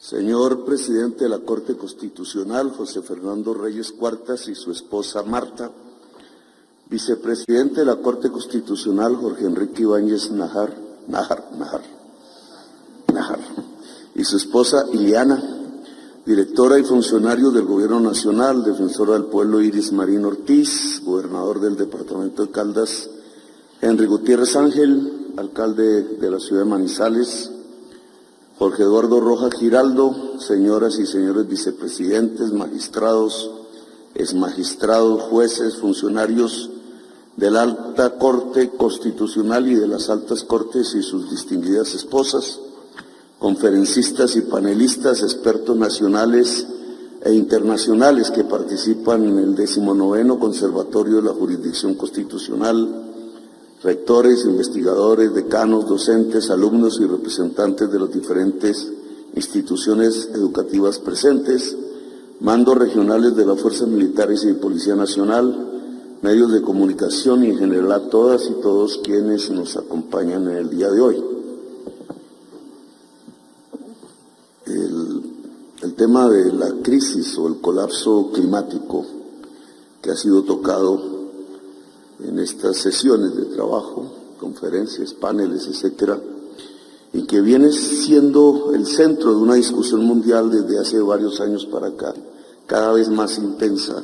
Señor presidente de la Corte Constitucional, José Fernando Reyes Cuartas y su esposa Marta, vicepresidente de la Corte Constitucional, Jorge Enrique Ibáñez Nájar, y su esposa Ileana, directora y funcionario del Gobierno Nacional, defensora del pueblo Iris Marín Ortiz, gobernador del Departamento de Caldas, Henry Gutiérrez Ángel, alcalde de la ciudad de Manizales, Jorge Eduardo Rojas Giraldo, señoras y señores vicepresidentes, magistrados, exmagistrados, jueces, funcionarios de la Alta Corte Constitucional y de las Altas Cortes y sus distinguidas esposas, conferencistas y panelistas, expertos nacionales e internacionales que participan en el 19º Conservatorio de la Jurisdicción Constitucional, rectores, investigadores, decanos, docentes, alumnos y representantes de las diferentes instituciones educativas presentes, mandos regionales de las Fuerzas Militares y de Policía Nacional, medios de comunicación y en general a todas y todos quienes nos acompañan en el día de hoy. El tema de la crisis o el colapso climático que ha sido tocado en estas sesiones de trabajo, conferencias, paneles, etcétera, y que viene siendo el centro de una discusión mundial desde hace varios años para acá, cada vez más intensa.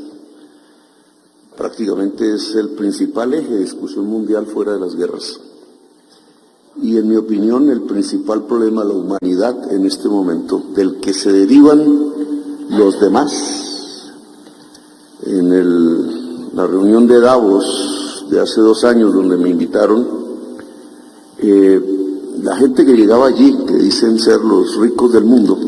Prácticamente es el principal eje de discusión mundial fuera de las guerras. Y en mi opinión, el principal problema de la humanidad en este momento, del que se derivan los demás. En la reunión de Davos de hace 2 años, donde me invitaron, la gente que llegaba allí, que dicen ser los ricos del mundo,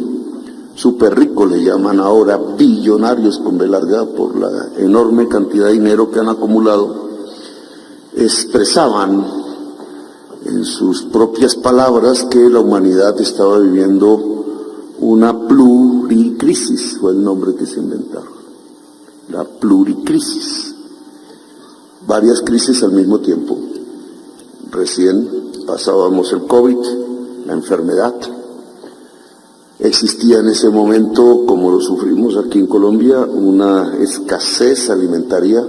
súper ricos le llaman ahora, billonarios con B larga, por la enorme cantidad de dinero que han acumulado, expresaban en sus propias palabras que la humanidad estaba viviendo una pluricrisis, fue el nombre que se inventaron, la pluricrisis, varias crisis al mismo tiempo. Recién pasábamos el COVID, la enfermedad, existía en ese momento, como lo sufrimos aquí en Colombia, una escasez alimentaria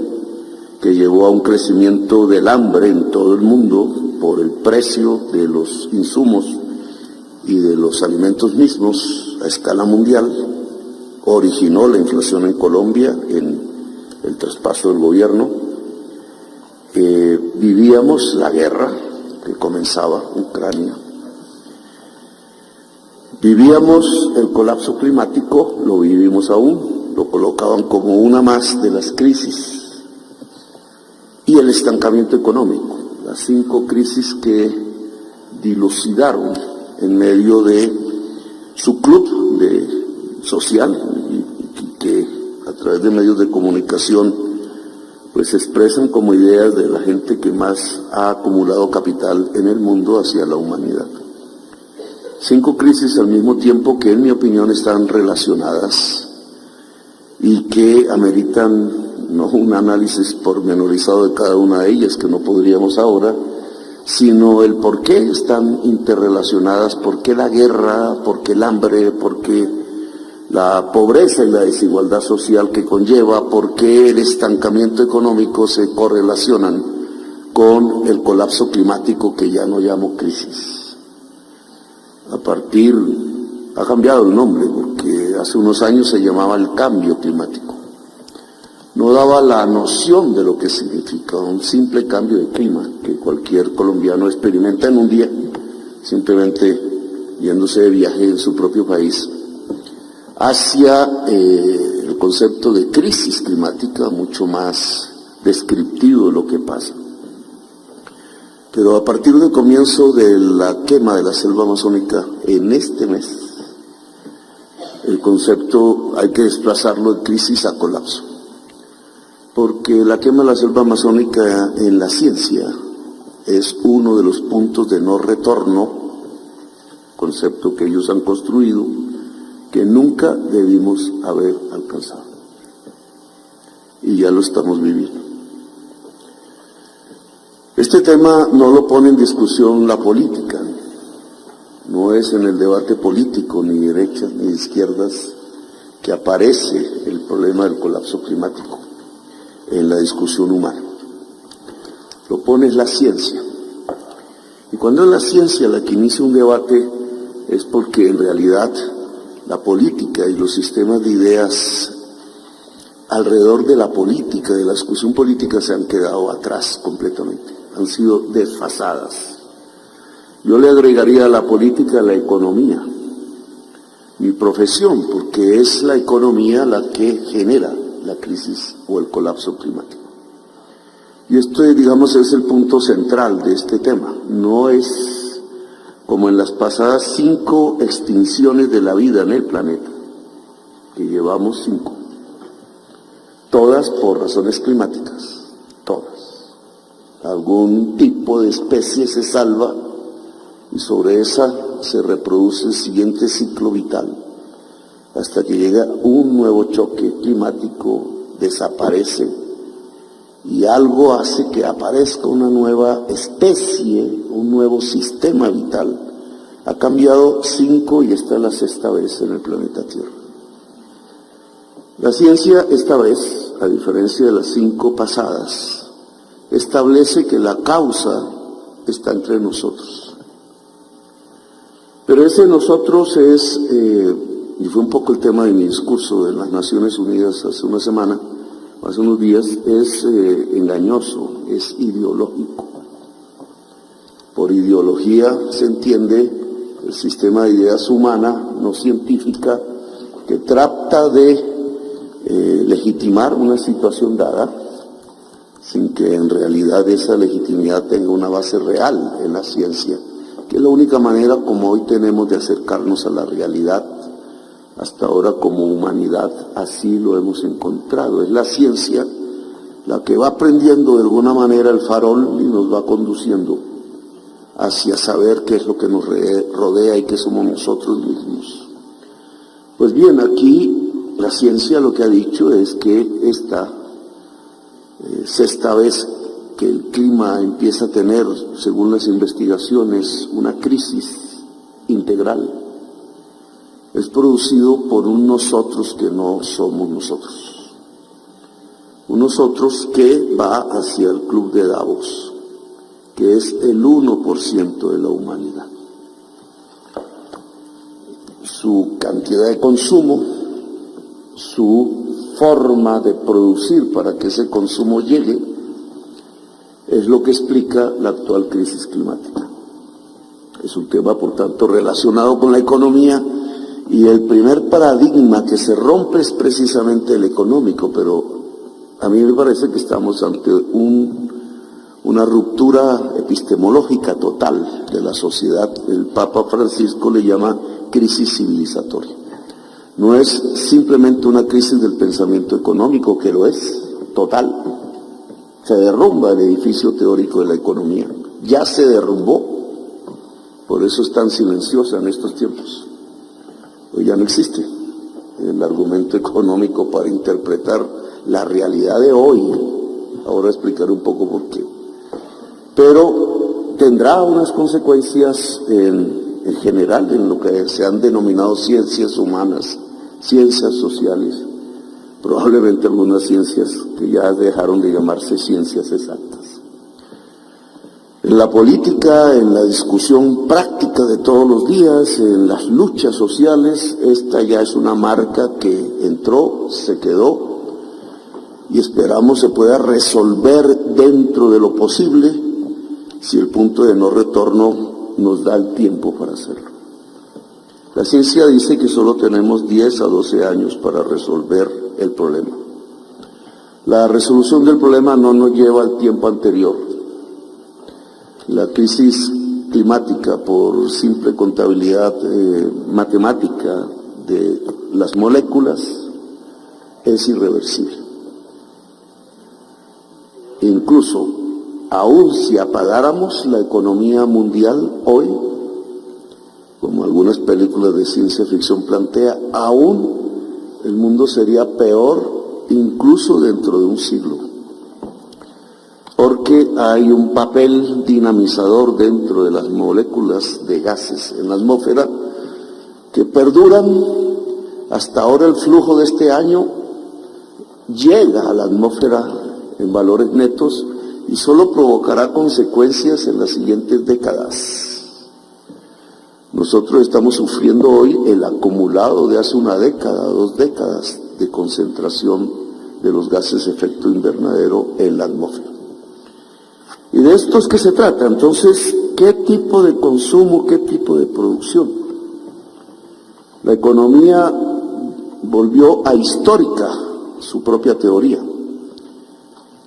que llevó a un crecimiento del hambre en todo el mundo por el precio de los insumos y de los alimentos mismos a escala mundial. Originó la inflación en Colombia, en el traspaso del gobierno. Vivíamos la guerra que comenzaba en Ucrania. Vivíamos el colapso climático, lo vivimos aún, lo colocaban como una más de las crisis. Y el estancamiento económico, las 5 crisis que dilucidaron en medio de su club social y que a través de medios de comunicación pues se expresan como ideas de la gente que más ha acumulado capital en el mundo hacia la humanidad. 5 crisis al mismo tiempo que en mi opinión están relacionadas y que ameritan no un análisis pormenorizado de cada una de ellas, que no podríamos ahora, sino el por qué están interrelacionadas, por qué la guerra, por qué el hambre, por qué la pobreza y la desigualdad social que conlleva, por qué el estancamiento económico se correlacionan con el colapso climático que ya no llamo crisis. Ha cambiado el nombre, porque hace unos años se llamaba el cambio climático. No daba la noción de lo que significa un simple cambio de clima que cualquier colombiano experimenta en un día, simplemente yéndose de viaje en su propio país, hacia el concepto de crisis climática, mucho más descriptivo de lo que pasa. Pero a partir del comienzo de la quema de la selva amazónica en este mes, el concepto hay que desplazarlo de crisis a colapso. Porque la quema de la selva amazónica en la ciencia es uno de los puntos de no retorno, concepto que ellos han construido, que nunca debimos haber alcanzado. Y ya lo estamos viviendo. Este tema no lo pone en discusión la política, no no es en el debate político, ni de derechas ni de izquierdas, que aparece el problema del colapso climático en la discusión humana. Lo pone la ciencia. Y cuando es la ciencia la que inicia un debate, es porque en realidad la política y los sistemas de ideas alrededor de la política, de la discusión política, se han quedado atrás completamente, han sido desfasadas. Yo le agregaría a la política la economía, mi profesión, porque es la economía la que genera la crisis o el colapso climático. Y esto, digamos, es el punto central de este tema. No es como en las pasadas 5 extinciones de la vida en el planeta, que llevamos 5, todas por razones climáticas, todas. Algún tipo de especie se salva y sobre esa se reproduce el siguiente ciclo vital, hasta que llega un nuevo choque climático, desaparece, y algo hace que aparezca una nueva especie, un nuevo sistema vital. Ha cambiado 5 y esta es la 6ª vez en el planeta Tierra. La ciencia esta vez, a diferencia de las 5 pasadas, establece que la causa está entre nosotros. Pero ese nosotros es, y fue un poco el tema de mi discurso en las Naciones Unidas hace una semana, hace unos días, es engañoso, es ideológico. Por ideología se entiende el sistema de ideas humana, no científica, que trata de legitimar una situación dada, sin que en realidad esa legitimidad tenga una base real en la ciencia, que es la única manera como hoy tenemos de acercarnos a la realidad. Hasta ahora como humanidad así lo hemos encontrado. Es la ciencia la que va prendiendo de alguna manera el farol y nos va conduciendo hacia saber qué es lo que nos rodea y qué somos nosotros mismos. Pues bien, aquí la ciencia lo que ha dicho es que esta 6ª vez que el clima empieza a tener, según las investigaciones, una crisis integral, es producido por un nosotros que no somos nosotros. Un nosotros que va hacia el Club de Davos, que es el 1% de la humanidad. Su cantidad de consumo, su forma de producir para que ese consumo llegue, es lo que explica la actual crisis climática. Es un tema, por tanto, relacionado con la economía. Y el primer paradigma que se rompe es precisamente el económico, pero a mí me parece que estamos ante una ruptura epistemológica total de la sociedad. El Papa Francisco le llama crisis civilizatoria. No es simplemente una crisis del pensamiento económico, que lo es, total. Se derrumba el edificio teórico de la economía. Ya se derrumbó. Por eso es tan silenciosa en estos tiempos. Hoy ya no existe el argumento económico para interpretar la realidad de hoy. Ahora explicaré un poco por qué. Pero tendrá unas consecuencias en general en lo que se han denominado ciencias humanas, ciencias sociales, probablemente algunas ciencias que ya dejaron de llamarse ciencias exactas. En la política, en la discusión práctica de todos los días, en las luchas sociales, esta ya es una marca que entró, se quedó y esperamos se pueda resolver dentro de lo posible si el punto de no retorno nos da el tiempo para hacerlo. La ciencia dice que solo tenemos 10 a 12 años para resolver el problema. La resolución del problema no nos lleva al tiempo anterior. La crisis climática, por simple contabilidad matemática de las moléculas, es irreversible. Incluso, aun si apagáramos la economía mundial hoy, como algunas películas de ciencia ficción plantea, aún el mundo sería peor incluso dentro de un siglo. porque hay un papel dinamizador dentro de las moléculas de gases en la atmósfera que perduran. Hasta ahora el flujo de este año llega a la atmósfera en valores netos y solo provocará consecuencias en las siguientes décadas. Nosotros estamos sufriendo hoy el acumulado de hace una década, 2 décadas de concentración de los gases de efecto invernadero en la atmósfera. Y de esto es que se trata. Entonces, ¿qué tipo de consumo, qué tipo de producción? La economía volvió ahistórica su propia teoría.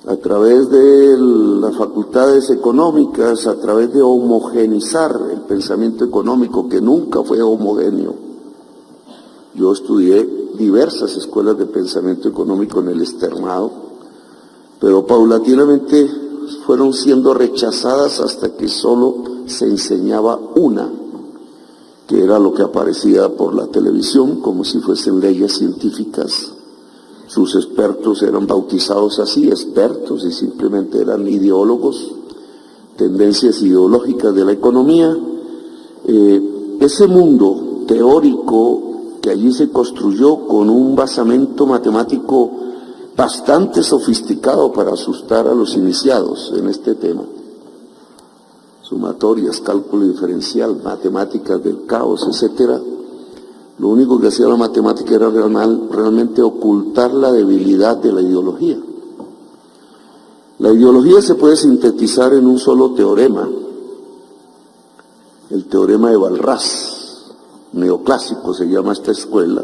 A través de las facultades económicas, a través de homogeneizar el pensamiento económico, que nunca fue homogéneo. Yo estudié diversas escuelas de pensamiento económico en el externado, pero paulatinamente fueron siendo rechazadas hasta que solo se enseñaba una, que era lo que aparecía por la televisión, como si fuesen leyes científicas. Sus expertos eran bautizados así, expertos, y simplemente eran ideólogos, tendencias ideológicas de la economía. Ese mundo teórico que allí se construyó con un basamento matemático bastante sofisticado para asustar a los iniciados en este tema. Sumatorias, cálculo diferencial, matemáticas del caos, etcétera. Lo único que hacía la matemática era realmente ocultar la debilidad de la ideología. La ideología se puede sintetizar en un solo teorema, el teorema de Walras, neoclásico se llama esta escuela.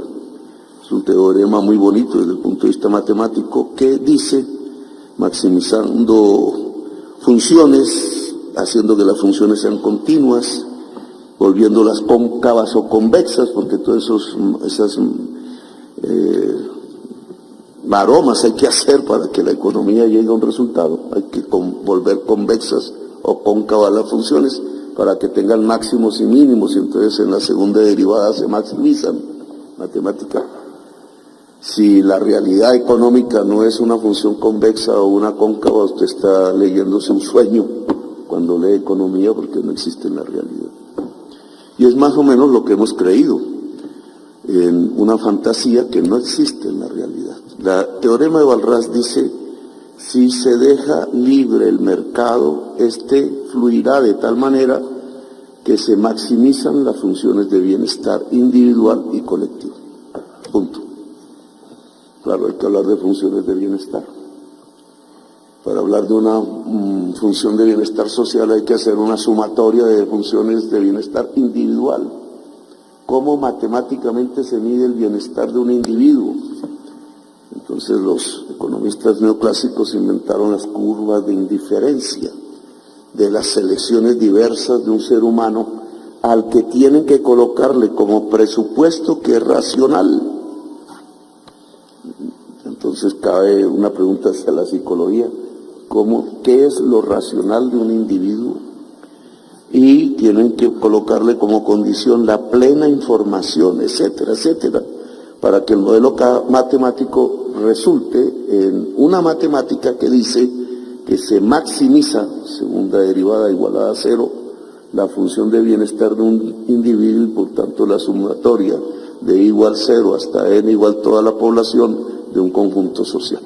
Es un teorema muy bonito desde el punto de vista matemático que dice, maximizando funciones, haciendo que las funciones sean continuas, volviéndolas cóncavas o convexas, porque todas esas maromas hay que hacer para que la economía llegue a un resultado. Hay que volver convexas o cóncavas las funciones para que tengan máximos y mínimos, y entonces en la segunda derivada se maximizan. Matemática. Si la realidad económica no es una función convexa o una cóncava, usted está leyéndose un sueño cuando lee economía, porque no existe en la realidad. Y es más o menos lo que hemos creído, en una fantasía que no existe en la realidad. El teorema de Walras dice, si se deja libre el mercado, este fluirá de tal manera que se maximizan las funciones de bienestar individual y colectivo. Punto. Claro, hay que hablar de funciones de bienestar. Para hablar de una función de bienestar social hay que hacer una sumatoria de funciones de bienestar individual. ¿Cómo matemáticamente se mide el bienestar de un individuo? Entonces los economistas neoclásicos inventaron las curvas de indiferencia de las selecciones diversas de un ser humano al que tienen que colocarle como presupuesto que es racional. Entonces cabe una pregunta hacia la psicología. ¿Qué es lo racional de un individuo? Y tienen que colocarle como condición la plena información, etcétera, etcétera, para que el modelo matemático resulte en una matemática que dice que se maximiza, segunda derivada igualada a 0, la función de bienestar de un individuo y por tanto la sumatoria de igual 0 hasta n igual toda la población de un conjunto social.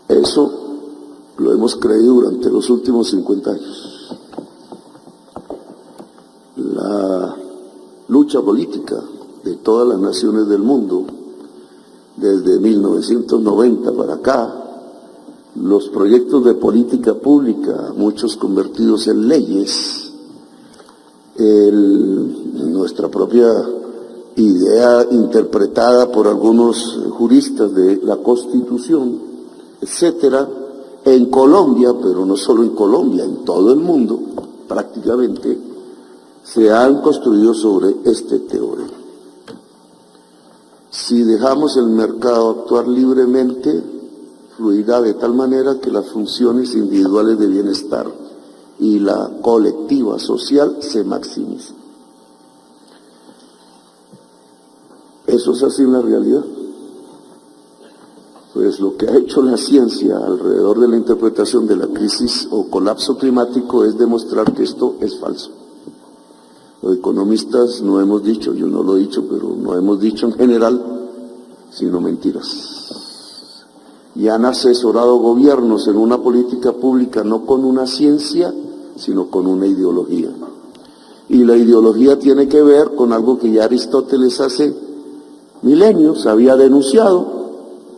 Eso lo hemos creído durante los últimos 50 años. La lucha política de todas las naciones del mundo, desde 1990 para acá, los proyectos de política pública, muchos convertidos en leyes, nuestra propia idea interpretada por algunos juristas de la Constitución, etcétera, en Colombia, pero no solo en Colombia, en todo el mundo, prácticamente, se han construido sobre este teorema. Si dejamos el mercado actuar libremente, fluirá de tal manera que las funciones individuales de bienestar y la colectiva social se maximizan. Eso es así en la realidad. Pues lo que ha hecho la ciencia alrededor de la interpretación de la crisis o colapso climático es demostrar que esto es falso. Los economistas no hemos dicho, yo no lo he dicho, pero no hemos dicho en general, sino mentiras. Y han asesorado gobiernos en una política pública no con una ciencia, sino con una ideología. Y la ideología tiene que ver con algo que ya Aristóteles hace milenios había denunciado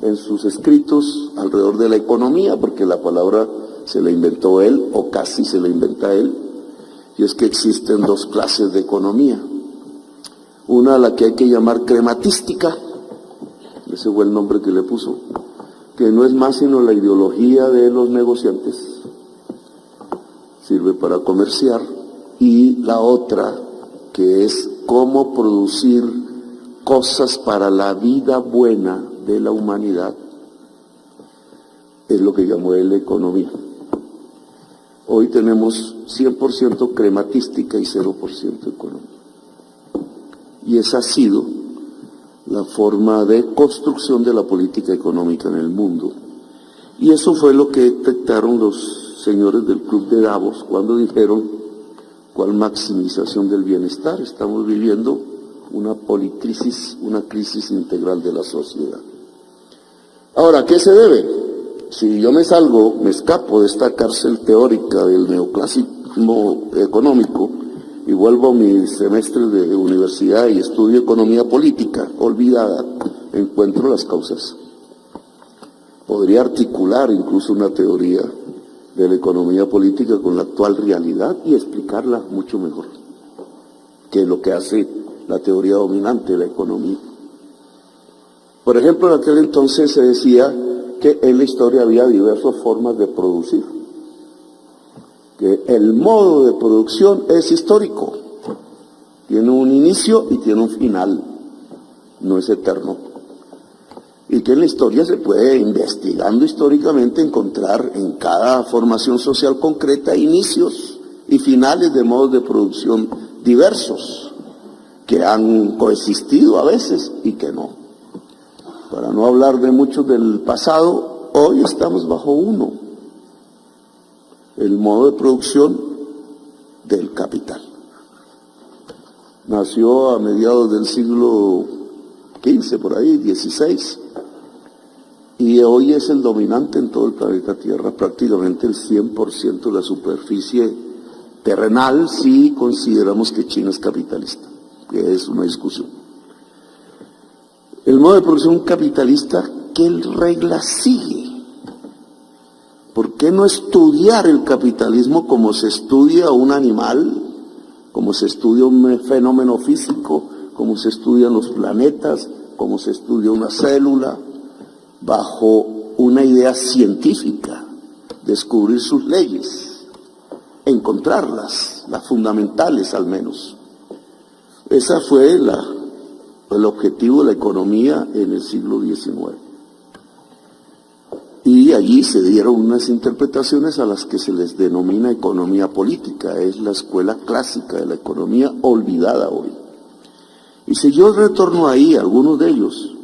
en sus escritos alrededor de la economía, porque la palabra se la inventó él, o casi se la inventa él, y es que existen dos clases de economía. Una a la que hay que llamar crematística, ese fue el nombre que le puso, que no es más sino la ideología de los negociantes, sirve para comerciar, y la otra que es cómo producir cosas para la vida buena de la humanidad, es lo que llamó él economía. Hoy tenemos 100% crematística y 0% economía. Y esa ha sido la forma de construcción de la política económica en el mundo. Y eso fue lo que detectaron los señores del Club de Davos cuando dijeron: ¿cuál maximización del bienestar? Estamos viviendo una policrisis, una crisis integral de la sociedad. Ahora, ¿a qué se debe? Si yo me escapo de esta cárcel teórica del neoclasicismo económico y vuelvo a mis semestres de universidad y estudio economía política, olvidada, encuentro las causas. Podría articular incluso una teoría de la economía política con la actual realidad y explicarla mucho mejor que lo que hace la teoría dominante de la economía. Por ejemplo, en aquel entonces se decía que en la historia había diversas formas de producir, que el modo de producción es histórico, tiene un inicio y tiene un final, no es eterno, y que en la historia se puede, investigando históricamente, encontrar en cada formación social concreta inicios y finales de modos de producción diversos, que han coexistido a veces y que no. Para no hablar de muchos del pasado, hoy estamos bajo uno: el modo de producción del capital. Nació a mediados del siglo XV, por ahí, XVI, y hoy es el dominante en todo el planeta Tierra, prácticamente el 100% de la superficie terrenal, si consideramos que China es capitalista, que es una discusión. El modo de producción capitalista, ¿qué regla sigue? ¿Por qué no estudiar el capitalismo como se estudia un animal, como se estudia un fenómeno físico, como se estudian los planetas, como se estudia una célula, bajo una idea científica, descubrir sus leyes, encontrarlas, las fundamentales al menos? Esa fue el objetivo de la economía en el siglo XIX. Y allí se dieron unas interpretaciones a las que se les denomina economía política. Es la escuela clásica de la economía, olvidada hoy. Y si yo retorno ahí a algunos de ellos,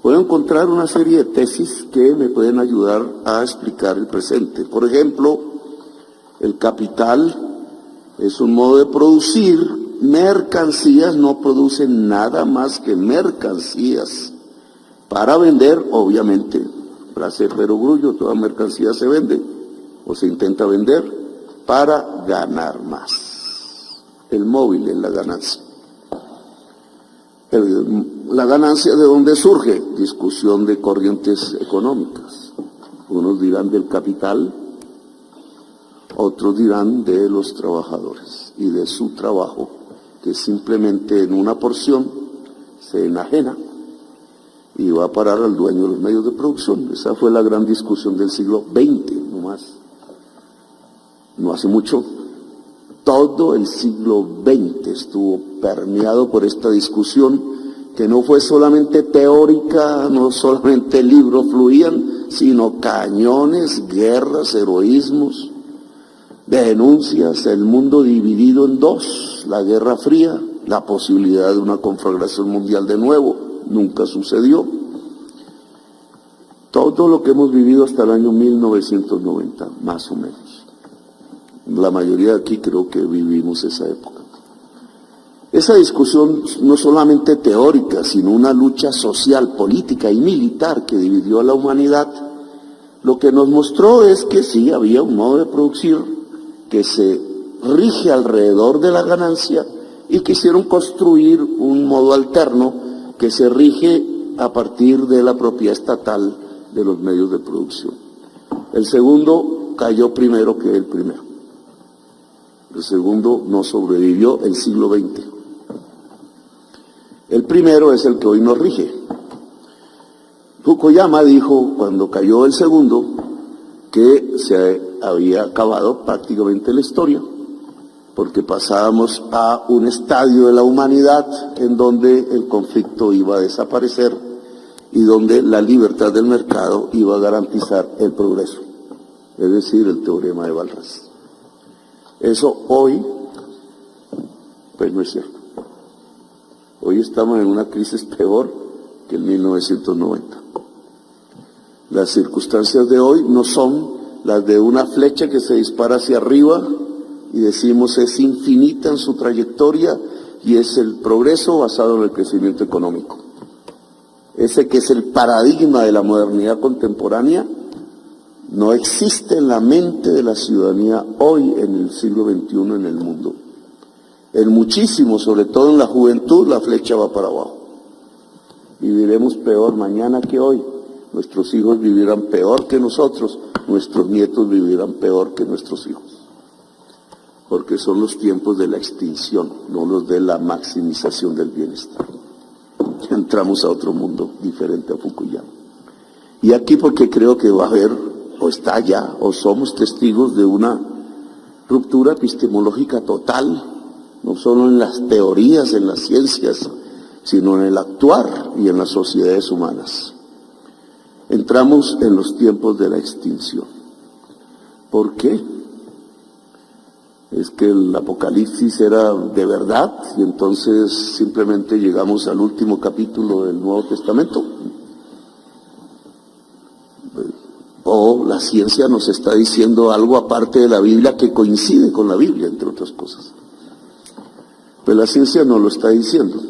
puedo encontrar una serie de tesis que me pueden ayudar a explicar el presente. Por ejemplo, el capital es un modo de producir mercancías, no producen nada más que mercancías para vender, obviamente, frase perogrullo, toda mercancía se vende o se intenta vender para ganar más. El móvil es la ganancia. La ganancia, ¿de dónde surge? Discusión de corrientes económicas. Unos dirán del capital, otros dirán de los trabajadores y de su trabajo, que simplemente en una porción se enajena y va a parar al dueño de los medios de producción. Esa fue la gran discusión del siglo XX, no más. No hace mucho. Todo el siglo XX estuvo permeado por esta discusión, que no fue solamente teórica, no solamente libros fluían, sino cañones, guerras, heroísmos, denuncias, el mundo dividido en dos, la Guerra Fría, la posibilidad de una conflagración mundial de nuevo, nunca sucedió. Todo todo lo que hemos vivido hasta el año 1990, más o menos. La mayoría de aquí creo que vivimos esa época. Esa discusión no solamente teórica, sino una lucha social, política y militar que dividió a la humanidad, lo que nos mostró es que sí, había un modo de producir que se rige alrededor de la ganancia y quisieron construir un modo alterno que se rige a partir de la propiedad estatal de los medios de producción. El segundo cayó primero que el primero. El segundo no sobrevivió el siglo XX. El primero es el que hoy nos rige. Fukuyama dijo, cuando cayó el segundo, que se había acabado prácticamente la historia, porque pasábamos a un estadio de la humanidad en donde el conflicto iba a desaparecer y donde la libertad del mercado iba a garantizar el progreso, es decir, el teorema de Walras. Eso hoy, pues no es cierto. Hoy estamos en una crisis peor que en 1990. Las circunstancias de hoy no son las de una flecha que se dispara hacia arriba y decimos es infinita en su trayectoria y es el progreso basado en el crecimiento económico. Ese que es el paradigma de la modernidad contemporánea no existe en la mente de la ciudadanía hoy en el siglo XXI en el mundo. En muchísimo, sobre todo en la juventud, la flecha va para abajo. Viviremos peor mañana que hoy. Nuestros hijos vivirán peor que nosotros, nuestros nietos vivirán peor que nuestros hijos. Porque son los tiempos de la extinción, no los de la maximización del bienestar. Entramos a otro mundo diferente a Fukuyama. Y aquí porque creo que va a haber, o está ya, o somos testigos de una ruptura epistemológica total, no solo en las teorías, en las ciencias, sino en el actuar y en las sociedades humanas. Entramos en los tiempos de la extinción. ¿Por qué? ¿Es que el apocalipsis era de verdad y entonces simplemente llegamos al último capítulo del Nuevo Testamento? O la ciencia nos está diciendo algo aparte de la Biblia que coincide con la Biblia, entre otras cosas. Pues la ciencia no lo está diciendo.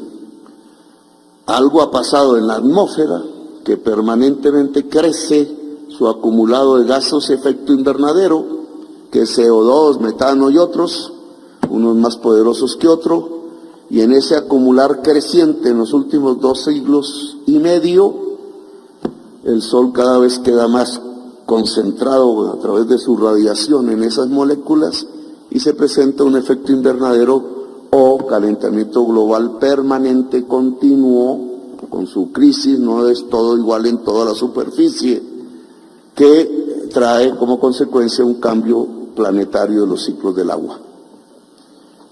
Algo ha pasado en la atmósfera que permanentemente crece su acumulado de gases de efecto invernadero, que es CO2, metano y otros, unos más poderosos que otros, y en ese acumular creciente en los últimos 2 siglos y medio, el Sol cada vez queda más concentrado a través de su radiación en esas moléculas y se presenta un efecto invernadero o calentamiento global permanente, continuo, con su crisis, no es todo igual en toda la superficie, que trae como consecuencia un cambio planetario de los ciclos del agua.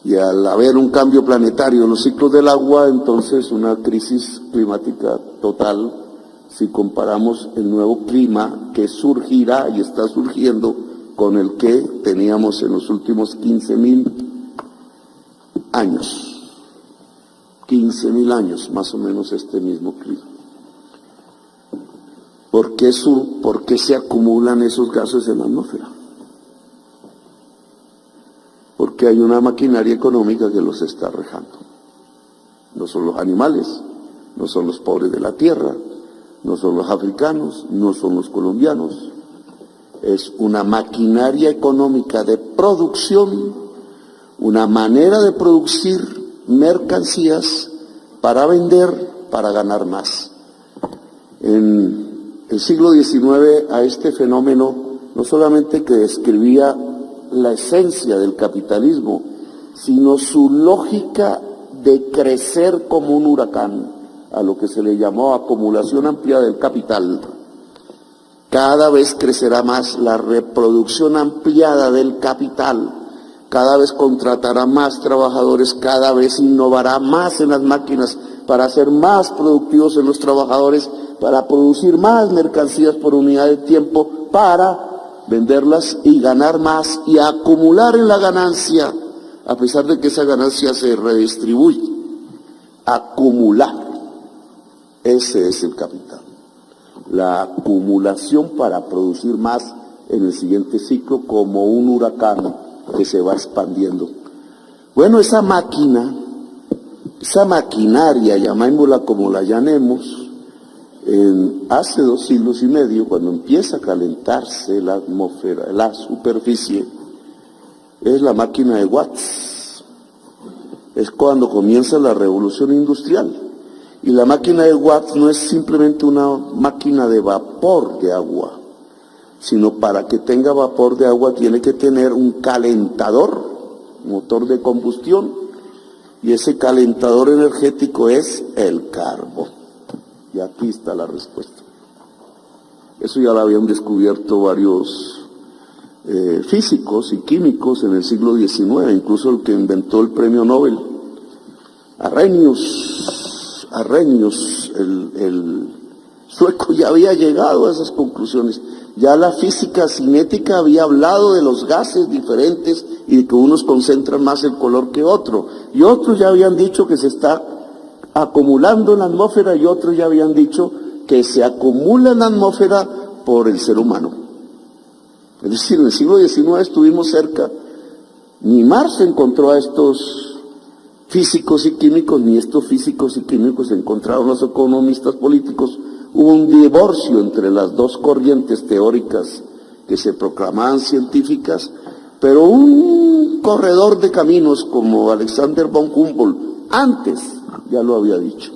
Y al haber un cambio planetario en los ciclos del agua, entonces una crisis climática total, si comparamos el nuevo clima que surgirá y está surgiendo con el que teníamos en los últimos 15.000 años. 15.000 años, más o menos este mismo clima. ¿Por qué se acumulan esos gases en la atmósfera? Porque hay una maquinaria económica que los está rejando. No son los animales, no son los pobres de la tierra, no son los africanos, no son los colombianos. Es una maquinaria económica de producción, una manera de producir mercancías para vender, para ganar más. En el siglo XIX a este fenómeno no solamente que describía la esencia del capitalismo, sino su lógica de crecer como un huracán, a lo que se le llamó acumulación amplia del capital. Cada vez crecerá más la reproducción ampliada del capital, cada vez contratará más trabajadores, cada vez innovará más en las máquinas para ser más productivos en los trabajadores, para producir más mercancías por unidad de tiempo, para venderlas y ganar más y acumular en la ganancia, a pesar de que esa ganancia se redistribuye. Acumular, ese es el capital. la acumulación para producir más en el siguiente ciclo, como un huracán que se va expandiendo. Bueno, esa máquina, esa maquinaria, llamémosla como la llamemos, hace 2 siglos y medio, cuando empieza a calentarse la atmósfera, la superficie, es la máquina de Watts. Es cuando comienza la revolución industrial. Y la máquina de Watts no es simplemente una máquina de vapor de agua, sino para que tenga vapor de agua tiene que tener un calentador, motor de combustión, y ese calentador energético es el carbón. Y aquí está la respuesta. Eso ya lo habían descubierto varios físicos y químicos en el siglo XIX, incluso el que inventó el premio Nobel, Arrhenius, el sueco, ya había llegado a esas conclusiones. Ya la física cinética había hablado de los gases diferentes y de que unos concentran más el color que otro. Y otros ya habían dicho que se está acumulando en la atmósfera, y otros ya habían dicho que se acumula en la atmósfera por el ser humano. Es decir, en el siglo XIX estuvimos cerca, ni Marx encontró a estos físicos y químicos, ni estos físicos y químicos encontraron a los economistas políticos. Hubo un divorcio entre las dos corrientes teóricas que se proclamaban científicas, pero un corredor de caminos como Alexander von Humboldt antes ya lo había dicho.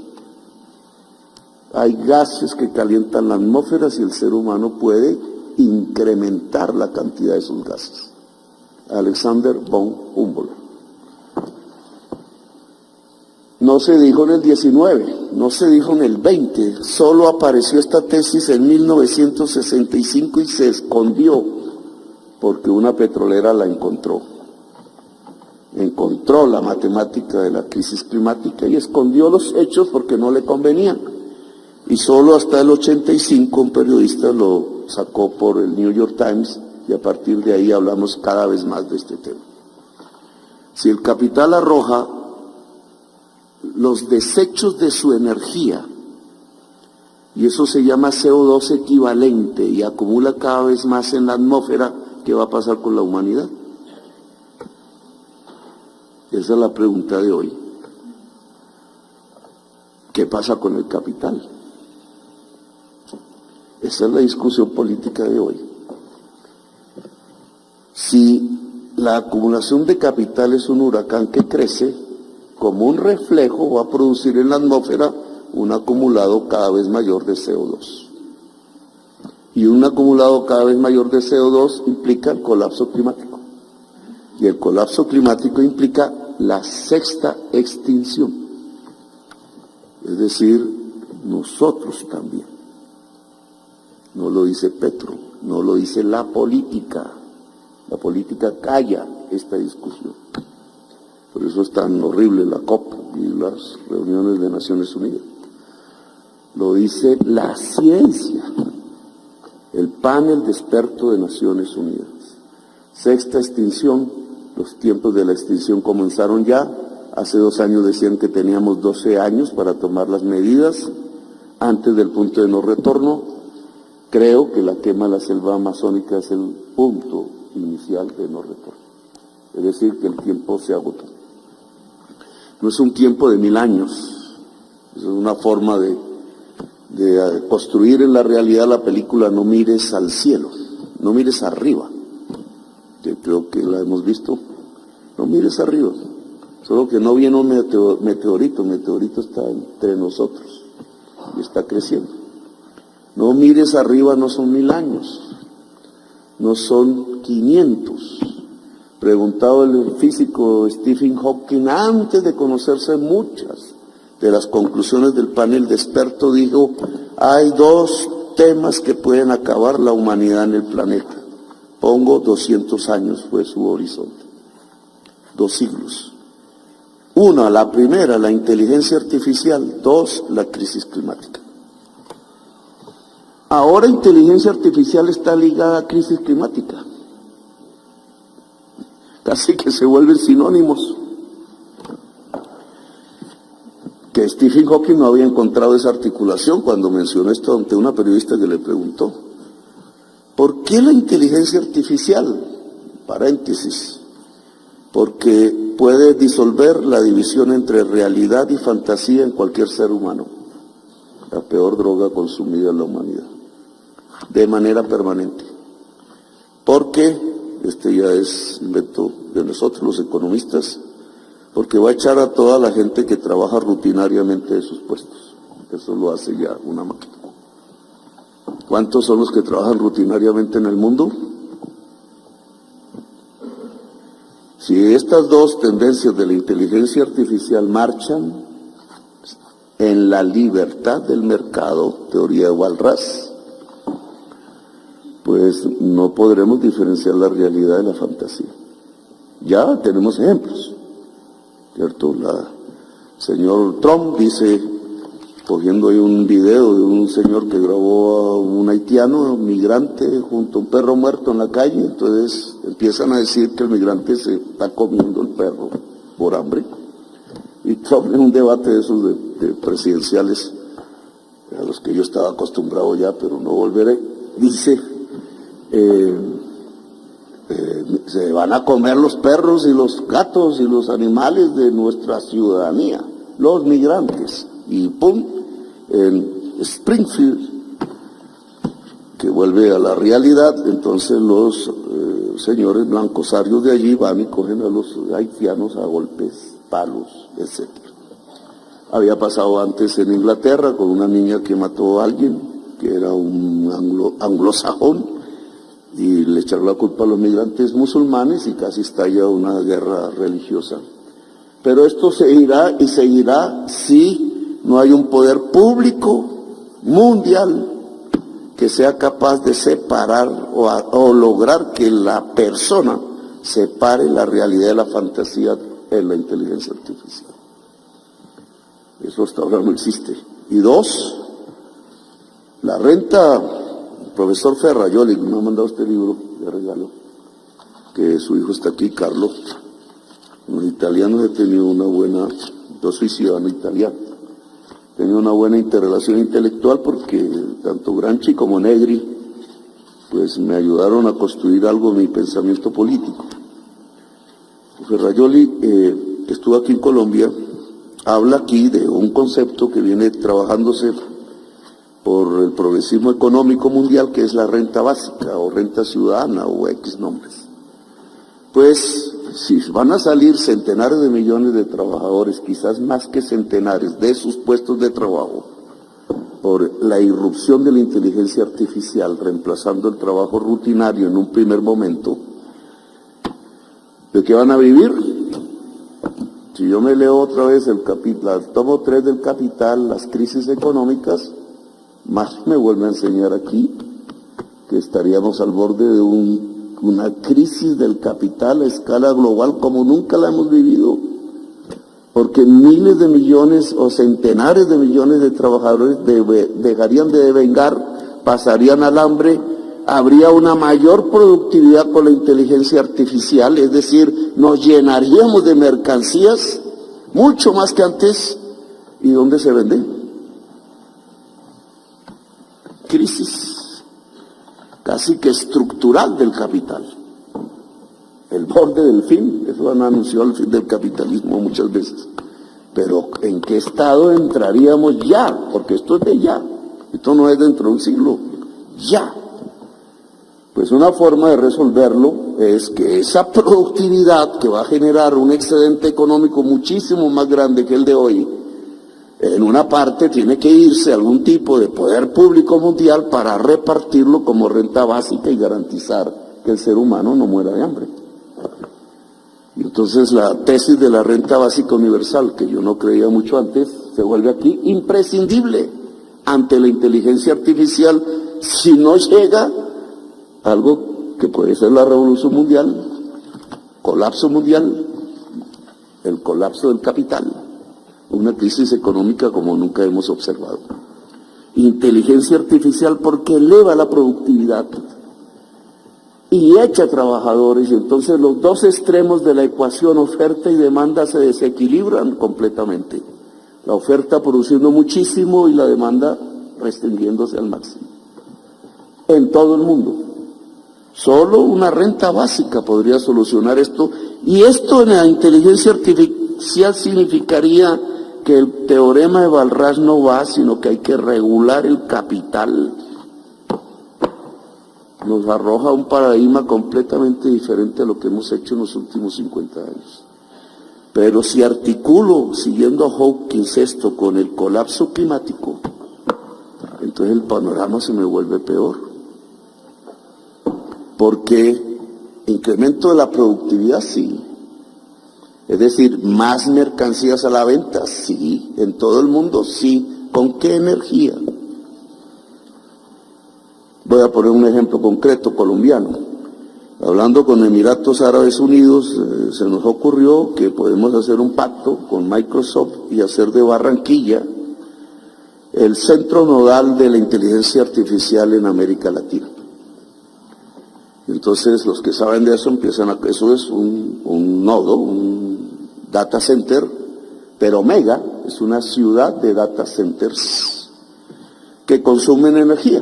Hay gases que calientan la atmósfera si el ser humano puede incrementar la cantidad de esos gases. Alexander von Humboldt. No se dijo en el 19, no se dijo en el 20, solo apareció esta tesis en 1965 y se escondió porque una petrolera la encontró. Encontró la matemática de la crisis climática y escondió los hechos porque no le convenían. Y solo hasta el 85 un periodista lo sacó por el New York Times y a partir de ahí hablamos cada vez más de este tema. Si el capital arroja los desechos de su energía, y eso se llama CO2 equivalente, y acumula cada vez más en la atmósfera, ¿qué va a pasar con la humanidad? Esa es la pregunta de hoy. ¿Qué pasa con el capital? Esa es la discusión política de hoy. Si la acumulación de capital es un huracán que crece, como un reflejo va a producir en la atmósfera un acumulado cada vez mayor de CO2. Y un acumulado cada vez mayor de CO2 implica el colapso climático. Y el colapso climático implica la 6ª extinción. Es decir, nosotros también. No lo dice Petro, no lo dice la política. La política calla esta discusión. Por eso es tan horrible la COP y las reuniones de Naciones Unidas. Lo dice la ciencia, el panel de expertos de Naciones Unidas. 6ª extinción, los tiempos de la extinción comenzaron ya. Hace 2 años decían que teníamos 12 años para tomar las medidas antes del punto de no retorno. Creo que la quema de la selva amazónica es el punto inicial de no retorno. Es decir, que el tiempo se agotó. No es un tiempo de 1000 años, es una forma de construir en la realidad la película No mires al cielo, no mires arriba, que creo que la hemos visto. No mires arriba, solo que no viene un meteorito, el meteorito está entre nosotros y está creciendo. No mires arriba, no son 1000 años, no son 500. Preguntado el físico Stephen Hawking, antes de conocerse muchas de las conclusiones del panel de expertos, dijo, hay 2 temas que pueden acabar la humanidad en el planeta. Pongo 200 años, fue su horizonte. 2 siglos. 1, la primera, la inteligencia artificial. 2, la crisis climática. Ahora inteligencia artificial está ligada a crisis climática. Casi que se vuelven sinónimos. que Stephen Hawking no había encontrado esa articulación cuando mencionó esto ante una periodista que le preguntó, ¿por qué la inteligencia artificial? Paréntesis, porque puede disolver la división entre realidad y fantasía en cualquier ser humano, la peor droga consumida en la humanidad, de manera permanente. Porque, este ya es invento de nosotros los economistas, porque va a echar a toda la gente que trabaja rutinariamente de sus puestos. Eso lo hace ya una máquina. ¿Cuántos son los que trabajan rutinariamente en el mundo? Si estas dos tendencias de la inteligencia artificial marchan en la libertad del mercado, teoría de Walras, pues no podremos diferenciar la realidad de la fantasía. Ya tenemos ejemplos, ¿cierto? El señor Trump dice, cogiendo ahí un video de un señor que grabó a un haitiano, un migrante, junto a un perro muerto en la calle, entonces empiezan a decir que el migrante se está comiendo el perro por hambre. Y Trump, en un debate de esos de presidenciales, a los que yo estaba acostumbrado ya, pero no volveré, dice, se van a comer los perros y los gatos y los animales de nuestra ciudadanía, los migrantes. Y pum, en Springfield, que vuelve a la realidad, entonces los señores blancosarios de allí van y cogen a los haitianos a golpes, palos, etc. Había pasado antes en Inglaterra con una niña que mató a alguien, que era un anglosajón, y le echaron la culpa a los migrantes musulmanes y casi estalla una guerra religiosa. Pero esto seguirá y seguirá si no hay un poder público mundial que sea capaz de separar o lograr que la persona separe la realidad de la fantasía en la inteligencia artificial. Eso hasta ahora no existe. Y dos, la renta. El profesor Ferrajoli me ha mandado este libro de regalo, que su hijo está aquí, Carlos. Los italianos he tenido una buena, yo soy ciudadano italiano, he tenido una buena interrelación intelectual porque tanto Gramsci como Negri pues me ayudaron a construir algo de mi pensamiento político. Ferrajoli, que estuvo aquí en Colombia, habla aquí de un concepto que viene trabajándose por el progresismo económico mundial, que es la renta básica o renta ciudadana o X nombres. Pues si van a salir centenares de millones de trabajadores, quizás más que centenares, de sus puestos de trabajo, por la irrupción de la inteligencia artificial, reemplazando el trabajo rutinario en un primer momento, ¿de qué van a vivir? Si yo me leo otra vez el tomo 3 del Capital, las crisis económicas, más me vuelve a enseñar aquí que estaríamos al borde de una crisis del capital a escala global como nunca la hemos vivido, porque miles de millones o centenares de millones de trabajadores dejarían de devengar, pasarían al hambre, habría una mayor productividad con la inteligencia artificial, es decir, nos llenaríamos de mercancías mucho más que antes. ¿Y dónde se venden? Crisis casi que estructural del capital, el borde del fin. Eso han anunciado el fin del capitalismo muchas veces, pero ¿en qué estado entraríamos ya? Porque esto es de ya, esto no es dentro de un siglo, ya. Pues una forma de resolverlo es que esa productividad que va a generar un excedente económico muchísimo más grande que el de hoy, en una parte tiene que irse algún tipo de poder público mundial para repartirlo como renta básica y garantizar que el ser humano no muera de hambre. Y entonces la tesis de la renta básica universal, que yo no creía mucho antes, se vuelve aquí imprescindible ante la inteligencia artificial si no llega algo que puede ser la revolución mundial, colapso mundial, el colapso del capital. Una crisis económica como nunca hemos observado. Inteligencia artificial porque eleva la productividad y echa trabajadores, y entonces los dos extremos de la ecuación oferta y demanda se desequilibran completamente. La oferta produciendo muchísimo y la demanda restringiéndose al máximo. En todo el mundo. Solo una renta básica podría solucionar esto. Y esto en la inteligencia artificial significaría que el teorema de Walras no va, sino que hay que regular el capital. Nos arroja un paradigma completamente diferente a lo que hemos hecho en los últimos 50 años. Pero si articulo, siguiendo a Hawkins, esto con el colapso climático, entonces el panorama se me vuelve peor. Porque incremento de la productividad, sí. Es decir, más mercancías a la venta, sí. En todo el mundo, sí. ¿Con qué energía? Voy a poner un ejemplo concreto colombiano. Hablando con Emiratos Árabes Unidos, se nos ocurrió que podemos hacer un pacto con Microsoft y hacer de Barranquilla el centro nodal de la inteligencia artificial en América Latina. Entonces, los que saben de eso empiezan a... Eso es un nodo, un data center, pero mega, es una ciudad de data centers que consumen energía.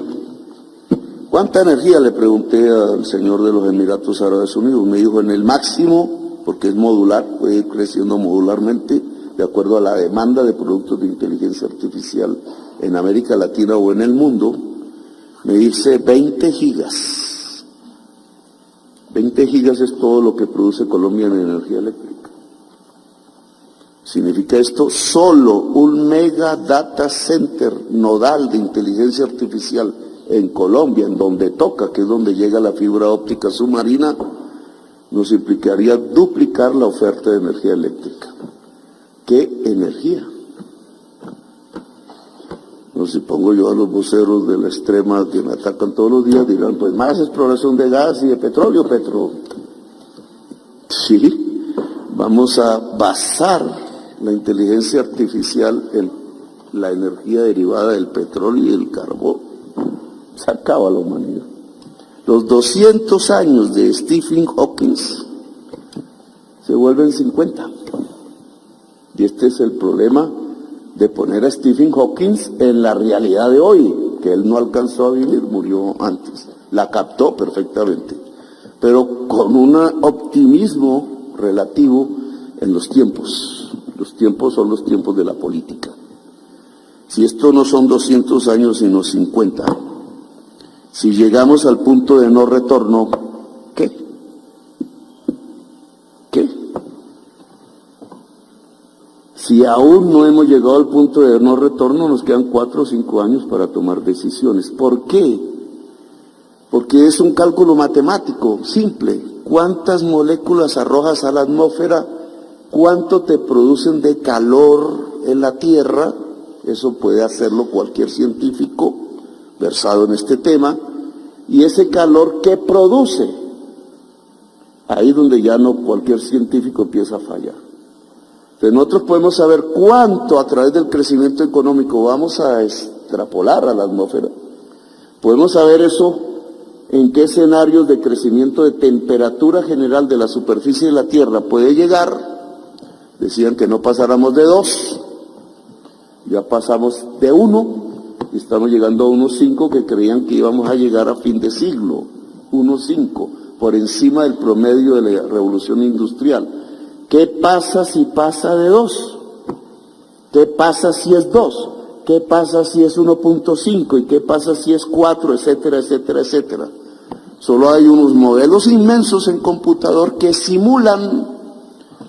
¿Cuánta energía? Le pregunté al señor de los Emiratos Árabes Unidos. Me dijo, en el máximo, porque es modular, puede ir creciendo modularmente, de acuerdo a la demanda de productos de inteligencia artificial en América Latina o en el mundo, me dice 20 gigas. 20 gigas es todo lo que produce Colombia en energía eléctrica. Significa esto, solo un mega data center nodal de inteligencia artificial en Colombia, en donde toca, que es donde llega la fibra óptica submarina, nos implicaría duplicar la oferta de energía eléctrica. ¿Qué energía? No, si pongo yo a los voceros de la extrema que me atacan todos los días, dirán, pues más exploración de gas y de petróleo, Sí, vamos a basar la inteligencia artificial en la energía derivada del petróleo y el carbón. Se acaba la humanidad. Los 200 años de Stephen Hawking se vuelven 50. Y este es el problema de poner a Stephen Hawking en la realidad de hoy, que él no alcanzó a vivir, murió antes. La captó perfectamente, pero con un optimismo relativo en los tiempos. Los tiempos son los tiempos de la política. Si esto no son 200 años, sino 50, si llegamos al punto de no retorno, ¿qué? ¿Qué? Si aún no hemos llegado al punto de no retorno, nos quedan 4 o 5 años para tomar decisiones. ¿Por qué? Porque es un cálculo matemático, simple. ¿Cuántas moléculas arrojas a la atmósfera? ¿Cuánto te producen de calor en la Tierra? Eso puede hacerlo cualquier científico versado en este tema. Y ese calor, ¿qué produce? Ahí donde ya no cualquier científico empieza a fallar. Entonces nosotros podemos saber cuánto a través del crecimiento económico vamos a extrapolar a la atmósfera. Podemos saber eso en qué escenarios de crecimiento de temperatura general de la superficie de la Tierra puede llegar. Decían que no pasáramos de 2, ya pasamos de 1 y estamos llegando a 1.5 que creían que íbamos a llegar a fin de siglo, 1.5, por encima del promedio de la revolución industrial. ¿Qué pasa si pasa de 2? ¿Qué pasa si es 2? ¿Qué pasa si es 1.5? ¿Y qué pasa si es 4? Etcétera, etcétera, etcétera. Solo hay unos modelos inmensos en computador que simulan